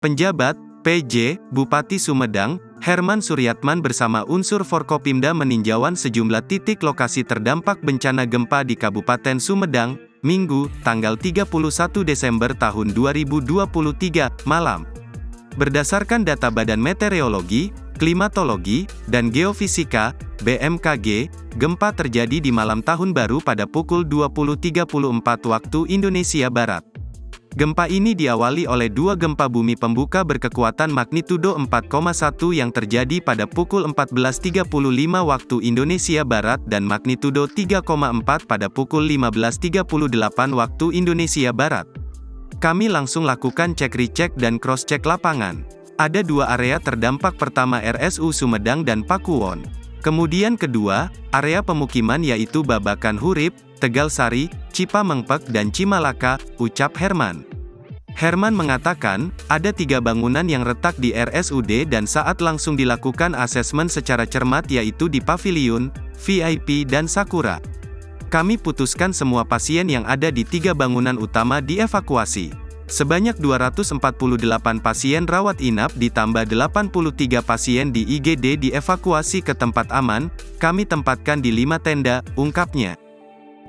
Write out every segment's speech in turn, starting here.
Penjabat, PJ, Bupati Sumedang, Herman Suryatman bersama unsur Forkopimda meninjauan sejumlah titik lokasi terdampak bencana gempa di Kabupaten Sumedang, Minggu, tanggal 31 Desember tahun 2023, malam. Berdasarkan data Badan Meteorologi, Klimatologi, dan Geofisika, BMKG, gempa terjadi di malam tahun baru pada pukul 20.34 waktu Indonesia Barat. Gempa ini diawali oleh dua gempa bumi pembuka berkekuatan magnitudo 4,1 yang terjadi pada pukul 14.35 waktu Indonesia Barat dan magnitudo 3,4 pada pukul 15.38 waktu Indonesia Barat. Kami langsung lakukan cek-recek dan cross-check lapangan. Ada dua area terdampak, pertama RSU Sumedang dan Pakuwon. Kemudian kedua, area pemukiman yaitu Babakan Hurip, Tegalsari, Cipamengpek dan Cimalaka, ucap Herman. Herman mengatakan, ada 3 bangunan yang retak di RSUD dan saat langsung dilakukan asesmen secara cermat yaitu di Paviliun, VIP dan Sakura. Kami putuskan semua pasien yang ada di 3 bangunan utama dievakuasi. Sebanyak 248 pasien rawat inap ditambah 83 pasien di IGD dievakuasi ke tempat aman, kami tempatkan di 5 tenda, ungkapnya.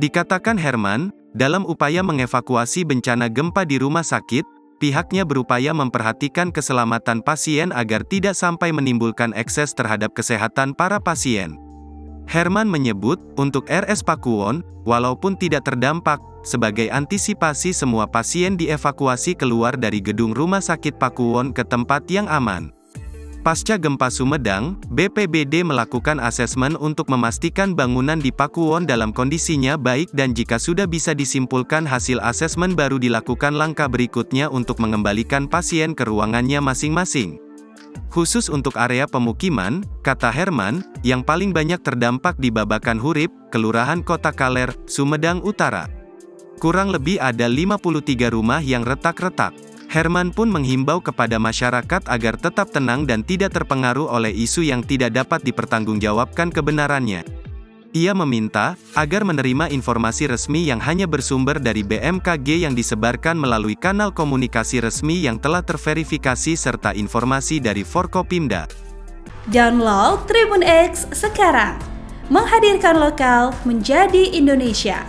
Dikatakan Herman, dalam upaya mengevakuasi bencana gempa di rumah sakit, pihaknya berupaya memperhatikan keselamatan pasien agar tidak sampai menimbulkan ekses terhadap kesehatan para pasien. Herman menyebut, untuk RS Pakuwon, walaupun tidak terdampak, sebagai antisipasi semua pasien dievakuasi keluar dari gedung rumah sakit Pakuwon ke tempat yang aman. Pasca gempa Sumedang, BPBD melakukan asesmen untuk memastikan bangunan di Pakuwon dalam kondisinya baik dan jika sudah bisa disimpulkan hasil asesmen baru dilakukan langkah berikutnya untuk mengembalikan pasien ke ruangannya masing-masing. Khusus untuk area pemukiman, kata Herman, yang paling banyak terdampak di Babakan Hurip, Kelurahan Kota Kaler, Sumedang Utara. Kurang lebih ada 53 rumah yang retak-retak. Herman pun menghimbau kepada masyarakat agar tetap tenang dan tidak terpengaruh oleh isu yang tidak dapat dipertanggungjawabkan kebenarannya. Ia meminta agar menerima informasi resmi yang hanya bersumber dari BMKG yang disebarkan melalui kanal komunikasi resmi yang telah terverifikasi serta informasi dari Forkopimda. Download Tribun X sekarang, menghadirkan lokal menjadi Indonesia.